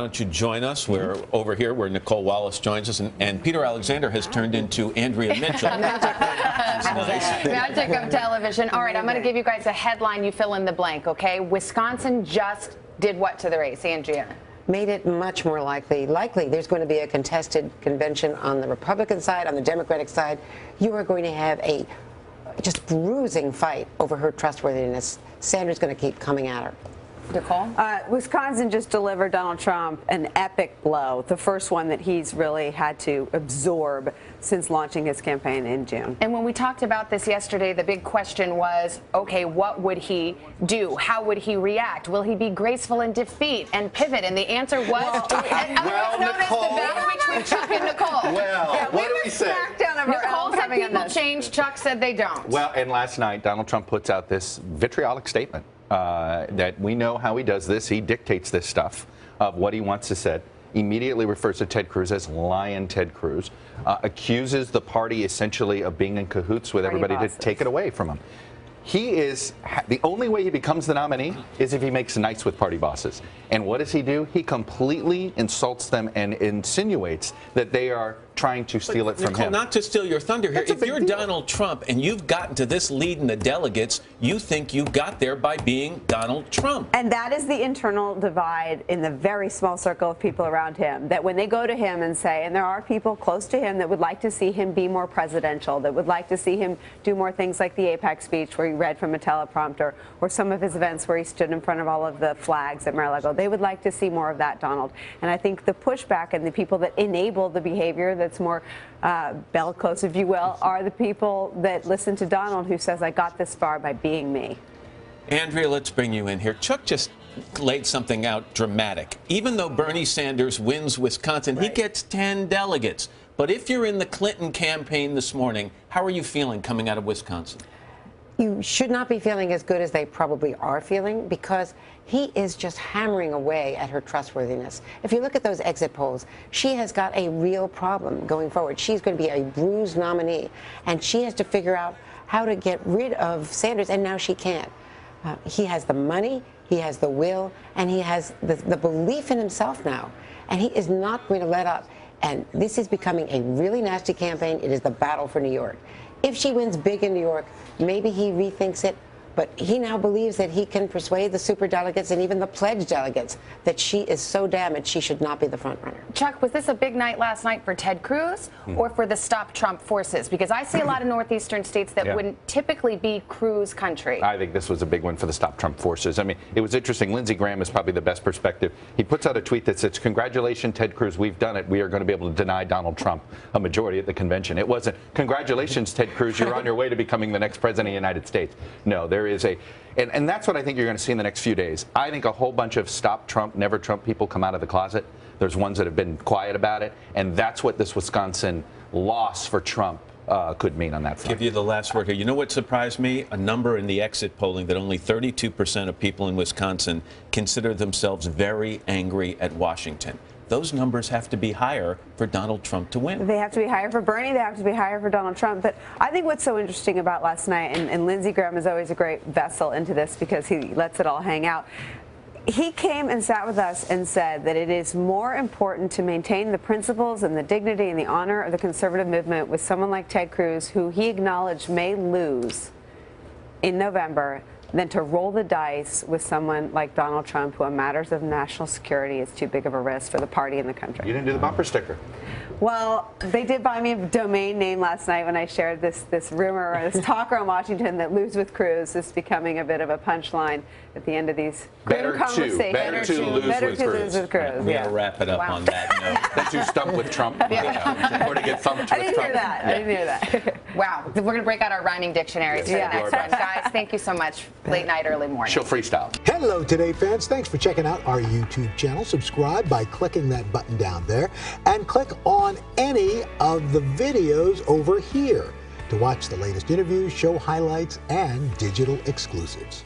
Why don't you join us? We're over here where Nicolle Wallace joins us, and Peter Alexander has turned into Andrea Mitchell. Magic of television. All right, I'm going to give you guys a headline. You fill in the blank, okay? Wisconsin just did what to the race, Andrea? Made it much more likely there's going to be a contested convention on the Republican side, on the Democratic side. You are going to have a just bruising fight over her trustworthiness. Sanders going to keep coming at her. Nicolle? Wisconsin just delivered Donald Trump an epic blow, the first one that he's really had to absorb since launching his campaign in June. And when we talked about this yesterday, the big question was, okay, what would he do? How would he react? Will he be graceful in defeat and pivot? And the answer was, Nicolle. the battle between Chuck and Nicolle. Well, Yeah, what do we say? Nicolle said people change, Chuck said they don't. Well, and last night, Donald Trump puts out this vitriolic statement that we know how he does this. He dictates this stuff of what he wants to say. Immediately refers to Ted Cruz as Lion Ted Cruz, accuses the party essentially of being in cahoots with everybody to take it away from him. He is, the only way he becomes the nominee is if he makes nice with party bosses. And what does he do? He completely insults them and insinuates that they are trying to steal it from Nicolle, him. not to steal your thunder here, if you're Donald Trump and you've gotten to this lead in the delegates, you think you got there by being Donald Trump. And that is the internal divide in the very small circle of people around him, that when they go to him and say, and there are people close to him that would like to see him be more presidential, that would like to see him do more things like the APEC speech where he read from a teleprompter, or some of his events where he stood in front of all of the flags at Mar-a-Lago. They would like to see more of that, Donald. And I think the pushback and the people that enable the behavior that's more bellicose, if you will, are the people that listen to Donald, who says, I got this far by being me. Andrea, let's bring you in here. Chuck just laid something out dramatic. Even though Bernie Sanders wins Wisconsin, he gets 10 delegates. But if you're in the Clinton campaign this morning, how are you feeling coming out of Wisconsin? You should not be feeling as good as they probably are feeling, because he is just hammering away at her trustworthiness. If you look at those exit polls, she has got a real problem going forward. She's going to be a bruised nominee, and she has to figure out how to get rid of Sanders, and now she can't. He has the money, he has the will, and he has the belief in himself now, and he is not going to let up. And this is becoming a really nasty campaign. It is the battle for New York. If she wins big in New York, maybe he rethinks it, but he now believes that he can persuade the superdelegates and even the pledge delegates that she is so damaged she should not be the front runner. Chuck, was this a big night last night for Ted Cruz or for the Stop Trump forces? Because I see a lot of northeastern states that wouldn't typically be Cruz country. I think this was a big one for the Stop Trump forces. I mean, it was interesting. Lindsey Graham is probably the best perspective. He puts out a tweet that says, congratulations, Ted Cruz, we've done it. We are going to be able to deny Donald Trump a majority at the convention. It wasn't, congratulations, Ted Cruz, you're on your way to becoming the next president of the United States. No, there is a, and that's what I think you're going to see in the next few days. I think a whole bunch of Stop Trump, Never Trump people come out of the closet. There's ones that have been quiet about it, and that's what this Wisconsin loss for Trump could mean on that front. Give you the last word here. You know what surprised me? A number in the exit polling that only 32% of people in Wisconsin consider themselves very angry at Washington. Those numbers have to be higher for Donald Trump to win. They have to be higher for Bernie. They have to be higher for Donald Trump. But I think what's so interesting about last night, and Lindsey Graham is always a great vessel into this because he lets it all hang out. He came and sat with us and said that it is more important to maintain the principles and the dignity and the honor of the conservative movement with someone like Ted Cruz, who he acknowledged may lose in November, than to roll the dice with someone like Donald Trump, who on matters of national security is too big of a risk for the party and the country. You didn't do the bumper sticker. Well, they did buy me a domain name last night when I shared this rumor, or this talk around Washington that lose with Cruz is becoming a bit of a punchline at the end of these conversations. Better to lose with Cruz. We gotta wrap it up on that note. That you stumped with Trump. Or to get thumped with Trump. I didn't hear that. Wow. We're going to break out our rhyming dictionaries for the next one. Guys, thank you so much. Late night, early morning. She'll freestyle. Hello, Today fans. Thanks for checking out our YouTube channel. Subscribe by clicking that button down there and click on any of the videos over here to watch the latest interviews, show highlights, and digital exclusives.